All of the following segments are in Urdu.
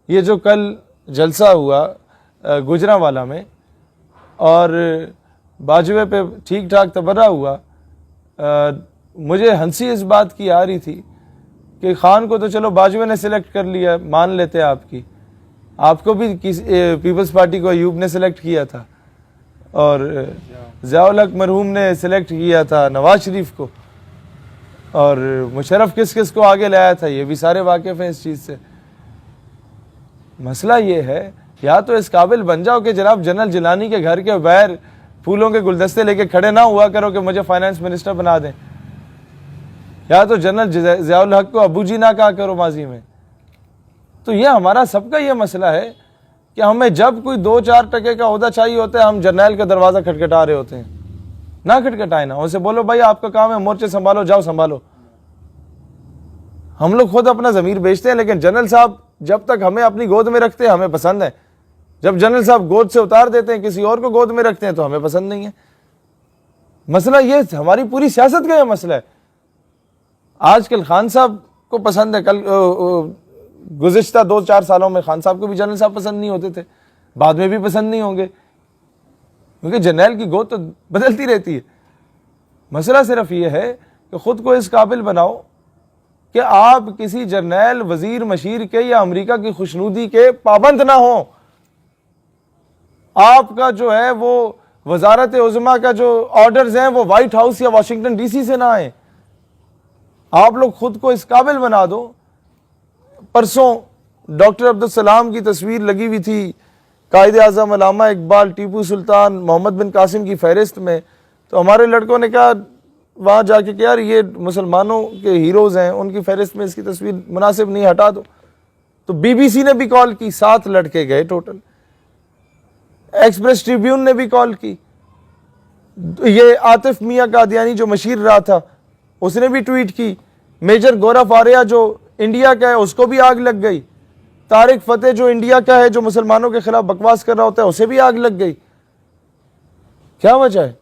یہ جو کل جلسہ ہوا گجرانوالہ میں اور باجوے پہ ٹھیک ٹھاک تبرہ ہوا، مجھے ہنسی اس بات کی آ رہی تھی کہ خان کو تو چلو باجوے نے سلیکٹ کر لیا، مان لیتے ہیں آپ کو بھی پیپلز پارٹی کو ایوب نے سلیکٹ کیا تھا، اور ضیاء الحق مرحوم نے سلیکٹ کیا تھا نواز شریف کو، اور مشرف کس کو آگے لایا تھا، یہ بھی سارے واقف ہیں اس چیز سے۔ مسئلہ یہ ہے یا تو اس قابل بن جاؤ کہ جناب جنرل جیلانی کے گھر کے باہر پھولوں کے گلدستے لے کے کھڑے نہ ہوا کرو کہ مجھے فائنانس منسٹر بنا دیں، یا تو جنرل ضیاء الحق کو ابو جی نہ کہا کرو ماضی میں۔ تو یہ ہمارا سب کا یہ مسئلہ ہے کہ ہمیں جب کوئی 2-4% کا عہدہ چاہیے ہوتا ہے ہم جرنیل کا دروازہ کھٹکھٹا رہے ہوتے ہیں۔ نہ کھٹکھٹائیں نا، اسے بولو بھائی آپ کا کام ہے مورچے سنبھالو، جاؤ سنبھالو۔ ہم لوگ خود اپنا ضمیر بیچتے ہیں، لیکن جنرل صاحب جب تک ہمیں اپنی گود میں رکھتے ہیں ہمیں پسند ہے، جب جنرل صاحب گود سے اتار دیتے ہیں کسی اور کو گود میں رکھتے ہیں تو ہمیں پسند نہیں ہے۔ مسئلہ یہ ہماری پوری سیاست کا یہ مسئلہ ہے۔ آج کل خان صاحب کو پسند ہے، کل گزشتہ 2-4 سالوں میں خان صاحب کو بھی جنرل صاحب پسند نہیں ہوتے تھے، بعد میں بھی پسند نہیں ہوں گے، کیونکہ جنرل کی گود تو بدلتی رہتی ہے۔ مسئلہ صرف یہ ہے کہ خود کو اس قابل بناؤ کہ آپ کسی جرنیل، وزیر، مشیر کے یا امریکہ کی خوشنودی کے پابند نہ ہوں۔ آپ کا جو ہے وہ وزارت عظمیٰ کا جو آرڈرز ہیں وہ وائٹ ہاؤس یا واشنگٹن ڈی سی سے نہ آئیں۔ آپ لوگ خود کو اس قابل بنا دو۔ پرسوں ڈاکٹر عبدالسلام کی تصویر لگی ہوئی تھی قائد اعظم علامہ اقبال، ٹیپو سلطان، محمد بن قاسم کی فہرست میں، تو ہمارے لڑکوں نے کہا وہاں جا کے کہ یار یہ مسلمانوں کے ہیروز ہیں، ان کی فہرست میں اس کی تصویر مناسب نہیں، ہٹا دو۔ تو بی بی سی نے بھی کال کی، 7 لڑکے گئے ٹوٹل۔ ایکسپریس ٹریبیون نے بھی کال کی، یہ عاطف میاں قادیانی جو مشیر رہا تھا اس نے بھی ٹویٹ کی، میجر گورا فاریہ جو انڈیا کا ہے اس کو بھی آگ لگ گئی، طارق فتح جو انڈیا کا ہے جو مسلمانوں کے خلاف بکواس کر رہا ہوتا ہے اسے بھی آگ لگ گئی۔ کیا وجہ ہے؟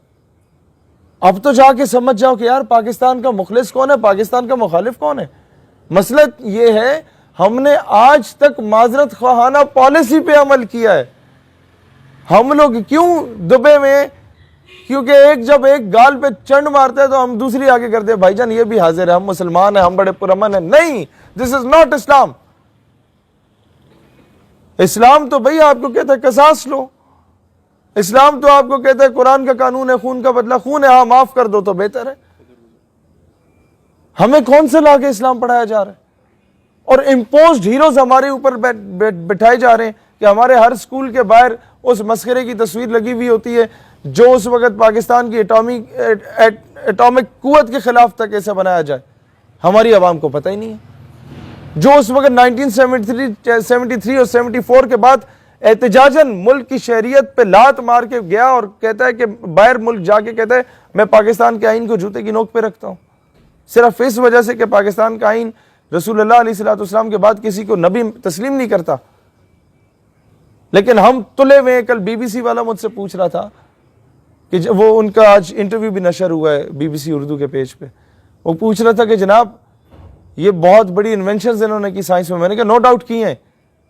اب تو جا کے سمجھ جاؤ کہ یار پاکستان کا مخلص کون ہے، پاکستان کا مخالف کون ہے۔ مسئلہ یہ ہے ہم نے آج تک معذرت خواہانہ پالیسی پہ عمل کیا ہے۔ ہم لوگ کیوں دبے میں؟ کیونکہ جب ایک گال پہ چنڈ مارتا ہے تو ہم دوسری آگے کرتے ہیں، بھائی جان یہ بھی حاضر ہے، ہم مسلمان ہیں، ہم بڑے پرامن ہیں۔ نہیں، دس از ناٹ اسلام۔ اسلام تو بھئی آپ کو کہتا ہے قصاص لو، اسلام تو آپ کو کہتا ہے قرآن کا قانون ہے خون کا بدلہ خون ہے، ہاں معاف کر دو تو بہتر ہے۔ ہمیں کون سے لا کے اسلام پڑھایا جا رہا ہے؟ اور امپوزڈ ہیروز ہمارے اوپر بٹھائے جا رہے ہیں کہ ہمارے ہر سکول کے باہر اس مسخرے کی تصویر لگی ہوئی ہوتی ہے جو اس وقت پاکستان کی ایٹامک قوت کے خلاف تک ایسا بنایا جائے۔ ہماری عوام کو پتہ ہی نہیں ہے، جو اس وقت 1973 اور 74 کے بعد احتجاجاً ملک کی شہریت پہ لات مار کے گیا اور کہتا ہے کہ باہر ملک جا کے کہتا ہے میں پاکستان کے آئین کو جوتے کی نوک پہ رکھتا ہوں، صرف اس وجہ سے کہ پاکستان کا آئین رسول اللہ علیہ السلام کے بعد کسی کو نبی تسلیم نہیں کرتا۔ لیکن ہم تلے ہوئے، کل بی بی سی والا مجھ سے پوچھ رہا تھا کہ وہ ان کا آج انٹرویو بھی نشر ہوا ہے بی بی سی اردو کے پیج پہ، وہ پوچھ رہا تھا کہ جناب یہ بہت بڑی انوینشنز انہوں نے کی سائنس میں۔ میں نے کہا نو ڈاؤٹ کی ہیں،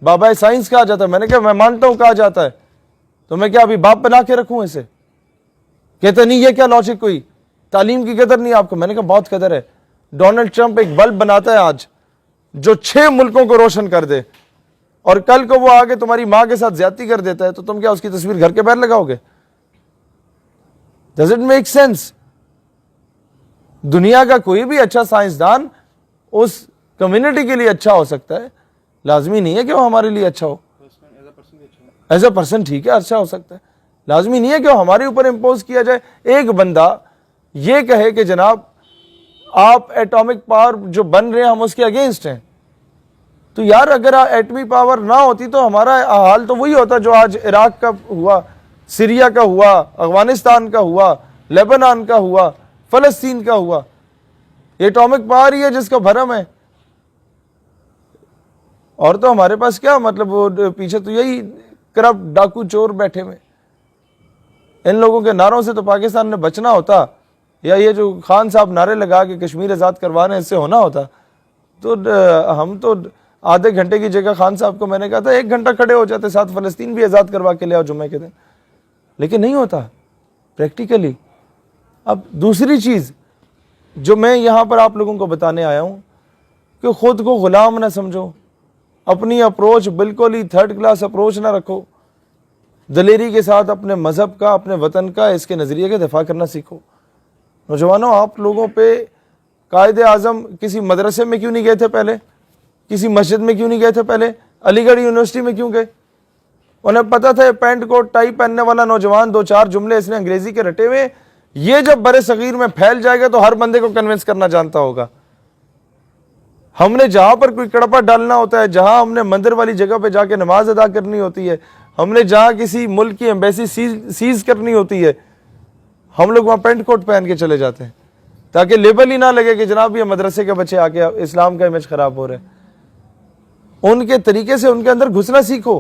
بابا سائنس کہا جاتا ہے، میں نے کہا میں مانتا ہوں کہا جاتا ہے، تو میں کیا ابھی باپ بنا کے رکھوں اسے؟ کہتے نہیں یہ کیا لاجک کوئی، تعلیم کی قدر نہیں آپ کو؟ میں نے کہا بہت قدر ہے۔ ڈونلڈ ٹرمپ ایک بلب بناتا ہے آج جو 6 ملکوں کو روشن کر دے، اور کل کو وہ آگے تمہاری ماں کے ساتھ زیادتی کر دیتا ہے تو تم کیا اس کی تصویر گھر کے باہر لگاؤ گے؟ Does it make sense؟ دنیا کا کوئی بھی اچھا سائنسدان اس کمیونٹی کے لیے اچھا ہو سکتا ہے، لازمی نہیں ہے کہ وہ ہمارے لیے اچھا ہو۔ ایز اے پرسن ٹھیک ہے اچھا ہو سکتا ہے، لازمی نہیں ہے کہ وہ ہمارے اوپر امپوز کیا جائے۔ ایک بندہ یہ کہے کہ جناب آپ ایٹامک پاور جو بن رہے ہیں ہم اس کے اگینسٹ ہیں، تو یار اگر ایٹمی پاور نہ ہوتی تو ہمارا حال تو وہی ہوتا جو آج عراق کا ہوا، سیریا کا ہوا، افغانستان کا ہوا، لیبنان کا ہوا، فلسطین کا ہوا۔ یہ ایٹامک پاور ہی ہے جس کا بھرم ہے، اور تو ہمارے پاس کیا مطلب وہ پیچھے تو یہی کرپٹ ڈاکو چور بیٹھے ہوئے۔ ان لوگوں کے نعروں سے تو پاکستان نے بچنا ہوتا، یا یہ جو خان صاحب نعرے لگا کے کشمیر آزاد کروانے اس سے ہونا ہوتا، تو ہم تو آدھے گھنٹے کی جگہ خان صاحب کو میں نے کہا تھا 1 گھنٹہ کھڑے ہو جاتے، ساتھ فلسطین بھی آزاد کروا کے لے آؤ جمعے کے دن، لیکن نہیں ہوتا پریکٹیکلی۔ اب دوسری چیز جو میں یہاں پر آپ لوگوں کو بتانے آیا ہوں کہ خود کو غلام نہ سمجھو، اپنی اپروچ بالکل ہی 3rd کلاس اپروچ نہ رکھو، دلیری کے ساتھ اپنے مذہب کا، اپنے وطن کا، اس کے نظریے کا دفاع کرنا سیکھو۔ نوجوانوں، آپ لوگوں پہ قائد اعظم کسی مدرسے میں کیوں نہیں گئے تھے پہلے؟ کسی مسجد میں کیوں نہیں گئے تھے پہلے؟ علی گڑھ یونیورسٹی میں کیوں گئے؟ انہیں پتا تھا پینٹ کوٹ ٹائی پہننے والا نوجوان 2-4 جملے اس نے انگریزی کے رٹے ہوئے، یہ جب برِ صغیر میں پھیل جائے گا تو ہر بندے کو کنونس کرنا جانتا ہوگا۔ ہم نے جہاں پر کوئی کڑپا ڈالنا ہوتا ہے، جہاں ہم نے مندر والی جگہ پہ جا کے نماز ادا کرنی ہوتی ہے، ہم نے جہاں کسی ملک کی ایمبیسی سیز کرنی ہوتی ہے، ہم لوگ وہاں پینٹ کوٹ پہن کے چلے جاتے ہیں تاکہ لیبل ہی نہ لگے کہ جناب یہ مدرسے کے بچے آ کے اسلام کا امیج خراب ہو رہا ہے۔ ان کے طریقے سے ان کے اندر گھسنا سیکھو۔